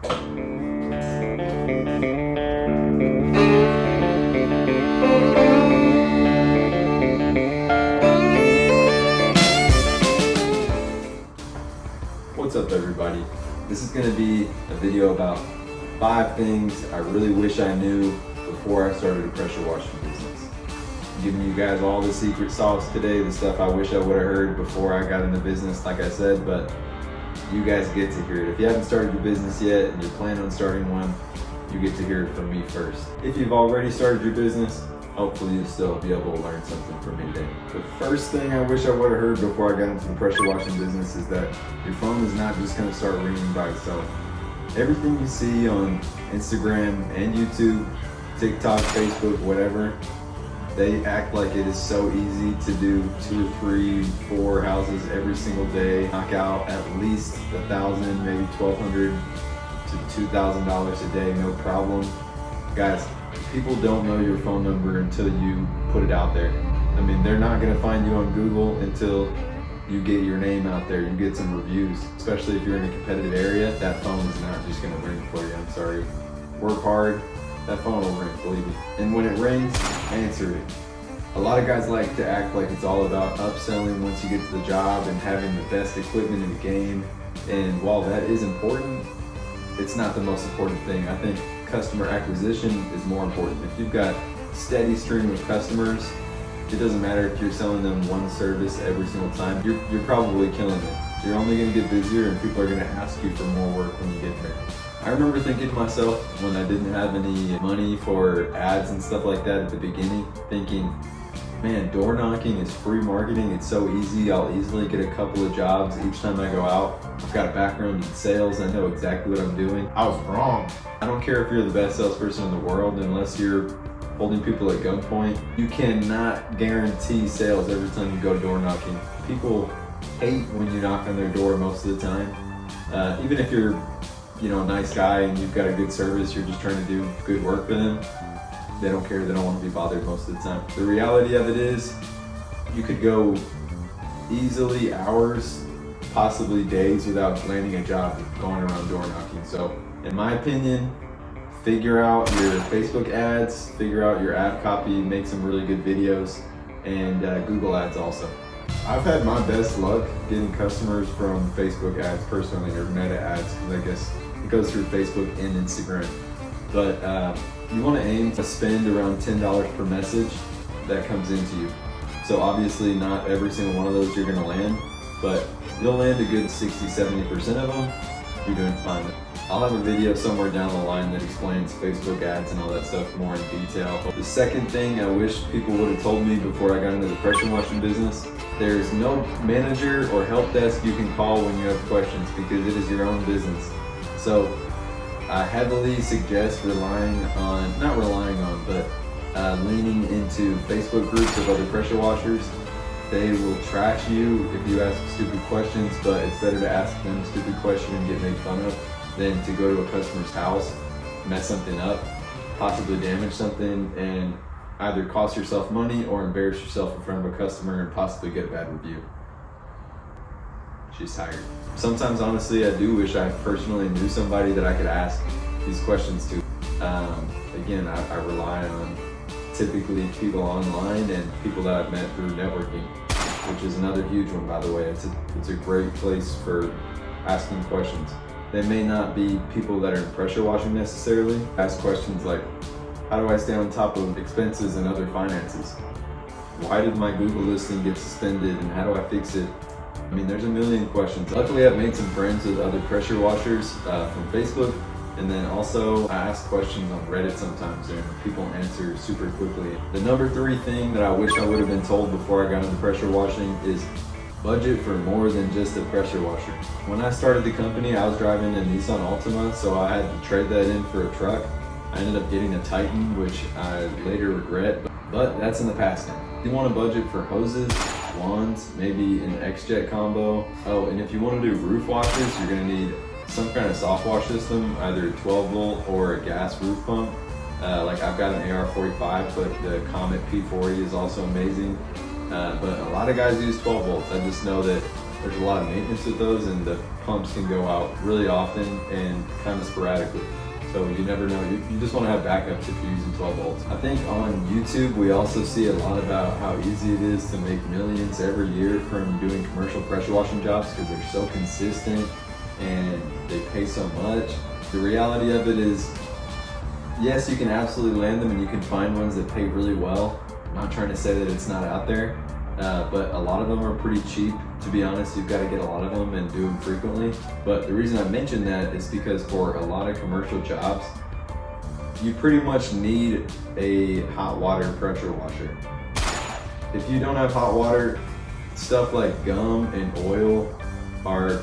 What's up everybody? This is going to be a video about 5 things I really wish I knew before I started a pressure washing business. I'm giving you guys all the secret sauce today, the stuff I wish I would have heard before I got into business, like I said, but you guys get to hear it. If you haven't started your business yet and you're planning on starting one, you get to hear it from me first. If you've already started your business, hopefully you'll still be able to learn something from me today. The first thing I wish I would have heard before I got into the pressure washing business is that your phone is not just going to start ringing by itself. Everything you see on Instagram and YouTube, TikTok, Facebook, whatever, they act like it is so easy to do 2 or 3, 4 houses every single day, knock out at least $1,000, maybe $1,200 to $2,000 a day, no problem. Guys, people don't know your phone number until you put it out there. I mean, they're not gonna find you on Google until you get your name out there, you get some reviews. Especially if you're in a competitive area, that phone is not just gonna ring for you, I'm sorry. Work hard, that phone will ring, believe me. And when it rings, answer it. A lot of guys like to act like it's all about upselling once you get to the job and having the best equipment in the game. And while that is important, it's not the most important thing. I think customer acquisition is more important. If you've got a steady stream of customers, it doesn't matter if you're selling them one service every single time, you're probably killing it. You're only gonna get busier and people are gonna ask you for more work when you get there. I remember thinking to myself when I didn't have any money for ads and stuff like that at the beginning, thinking, man, door knocking is free marketing. It's so easy. I'll easily get a couple of jobs each time I go out. I've got a background in sales. I know exactly what I'm doing. I was wrong. I don't care if you're the best salesperson in the world unless you're holding people at gunpoint. You cannot guarantee sales every time you go door knocking. People hate when you knock on their door most of the time. Even if you're, a nice guy and you've got a good service, you're just trying to do good work for them. They don't care, they don't want to be bothered most of the time. The reality of it is, you could go easily hours, possibly days without landing a job going around door knocking. So, in my opinion, figure out your Facebook ads, figure out your ad copy, make some really good videos, and Google ads also. I've had my best luck getting customers from Facebook ads personally, or Meta ads, because I guess it goes through Facebook and Instagram. But you want to aim to spend around $10 per message that comes into you. So obviously not every single one of those you're going to land, but you'll land a good 60-70% of them. You're doing fine. I'll have a video somewhere down the line that explains Facebook ads and all that stuff more in detail. The second thing I wish people would have told me before I got into the pressure washing business, there's no manager or help desk you can call when you have questions because it is your own business. So I heavily suggest leaning into Facebook groups of other pressure washers. They will trash you if you ask stupid questions, but it's better to ask them a stupid question and get made fun of than to go to a customer's house, mess something up, possibly damage something, and either cost yourself money or embarrass yourself in front of a customer and possibly get a bad review. She's tired. Sometimes, honestly, I do wish I personally knew somebody that I could ask these questions to. Again, I rely on typically people online and people that I've met through networking, which is another huge one, by the way. It's a great place for asking questions. They may not be people that are in pressure washing necessarily. Ask questions like, how do I stay on top of expenses and other finances? Why did my Google listing get suspended and how do I fix it? I mean, there's a million questions. Luckily, I've made some friends with other pressure washers from Facebook, and then also I ask questions on Reddit sometimes and people answer super quickly. The number 3 thing that I wish I would have been told before I got into pressure washing is budget for more than just a pressure washer. When I started the company, I was driving a Nissan Altima, so I had to trade that in for a truck. I ended up getting a Titan, which I later regret, but that's in the past now. You want a budget for hoses, wands, maybe an X-Jet combo. Oh, and if you want to do roof washes, you're going to need some kind of soft wash system, either 12 volt or a gas roof pump. Like I've got an AR-45, but the Comet P40 is also amazing. But a lot of guys use 12 volts. I just know that there's a lot of maintenance with those, and the pumps can go out really often and kind of sporadically. So you never know. You just want to have backups if you're using 12 volts. I think on YouTube we also see a lot about how easy it is to make millions every year from doing commercial pressure washing jobs because they're so consistent and they pay so much. The reality of it is, yes, you can absolutely land them and you can find ones that pay really well. I'm not trying to say that it's not out there, but a lot of them are pretty cheap. To be honest, you've got to get a lot of them and do them frequently. But the reason I mention that is because for a lot of commercial jobs, you pretty much need a hot water pressure washer. If you don't have hot water, stuff like gum and oil are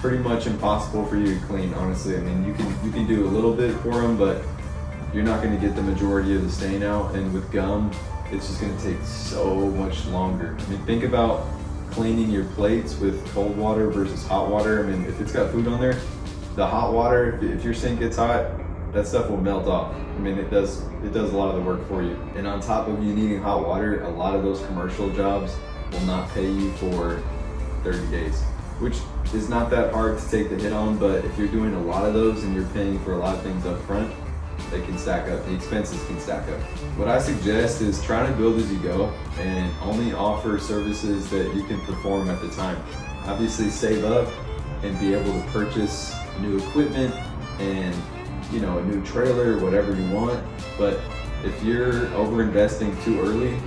pretty much impossible for you to clean, honestly. I mean, you can do a little bit for them, but you're not going to get the majority of the stain out. And with gum, it's just going to take so much longer. I mean, think about cleaning your plates with cold water versus hot water. I mean, if it's got food on there, the hot water, if your sink gets hot, that stuff will melt off. I mean, it does a lot of the work for you. And on top of you needing hot water, a lot of those commercial jobs will not pay you for 30 days, which is not that hard to take the hit on. But if you're doing a lot of those and you're paying for a lot of things up front, they can stack up. The expenses can stack up. What I suggest is try to build as you go and only offer services that you can perform at the time. Obviously save up and be able to purchase new equipment and a new trailer, whatever you want. But if you're over investing too early,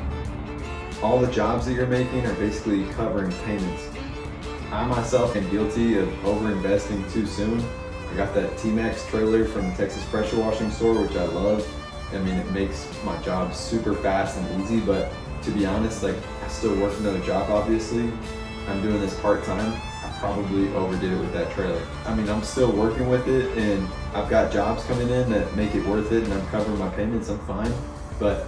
all the jobs that you're making are basically covering payments. I myself am guilty of over investing too soon. I got that T-Max trailer from the Texas Pressure Washing Store, which I love. I mean, it makes my job super fast and easy, but to be honest, like, I still work another job, obviously. I'm doing this part-time. I probably overdid it with that trailer. I mean, I'm still working with it, and I've got jobs coming in that make it worth it, and I'm covering my payments, I'm fine. But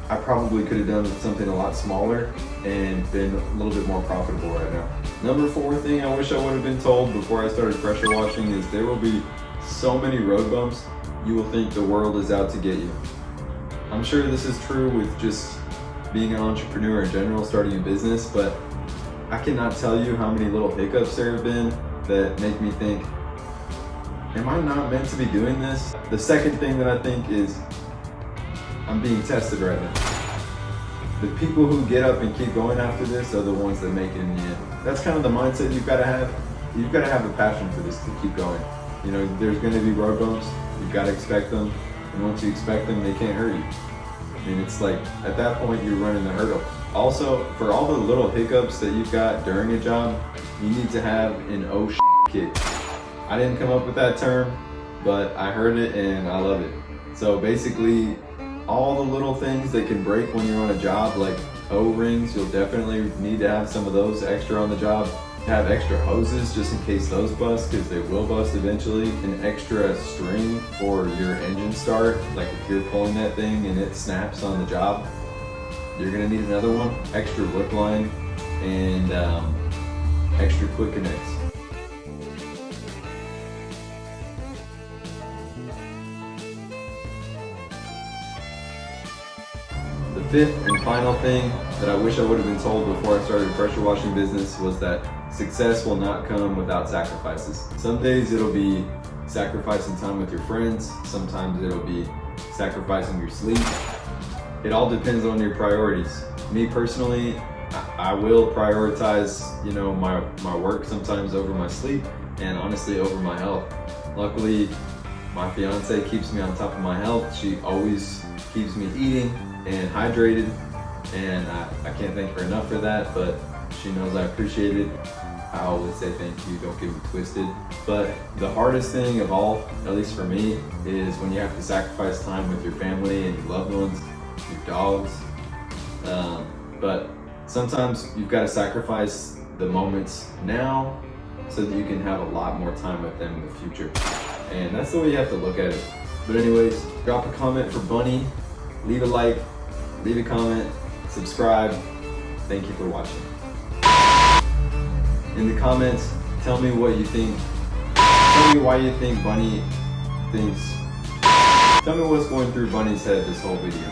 I probably could have done with something a lot smaller and been a little bit more profitable right now. Number 4 thing I wish I would have been told before I started pressure washing is there will be so many road bumps, you will think the world is out to get you. I'm sure this is true with just being an entrepreneur in general, starting a business, but I cannot tell you how many little hiccups there have been that make me think, am I not meant to be doing this? The second thing that I think is, I'm being tested right now. The people who get up and keep going after this are the ones that make it in the end. That's kind of the mindset you've got to have. You've got to have a passion for this to keep going. There's going to be road bumps. You've got to expect them. And once you expect them, they can't hurt you. I mean, it's like, at that point, you're running the hurdle. Also, for all the little hiccups that you've got during a job, you need to have an oh shit kit. I didn't come up with that term, but I heard it and I love it. So basically, all the little things that can break when you're on a job, like O-rings, you'll definitely need to have some of those extra on the job. Have extra hoses just in case those bust, because they will bust eventually. An extra string for your engine start, like if you're pulling that thing and it snaps on the job, you're gonna need another one. Extra whip line and extra quick connects. The 5th and final thing that I wish I would have been told before I started a pressure washing business was that success will not come without sacrifices. Some days it'll be sacrificing time with your friends. Sometimes it'll be sacrificing your sleep. It all depends on your priorities. Me personally, I will prioritize, my work sometimes over my sleep, and honestly over my health. Luckily, my fiance keeps me on top of my health. She always keeps me eating and hydrated, and I can't thank her enough for that, but she knows I appreciate it. I always say thank you, don't get me twisted. But the hardest thing of all, at least for me, is when you have to sacrifice time with your family and your loved ones, your dogs. But sometimes you've got to sacrifice the moments now so that you can have a lot more time with them in the future. And that's the way you have to look at it. But anyways, drop a comment for Bunnie, leave a like, leave a comment, subscribe. Thank you for watching. In the comments, tell me what you think. Tell me why you think Bunnie thinks. Tell me what's going through Bunnie's head this whole video.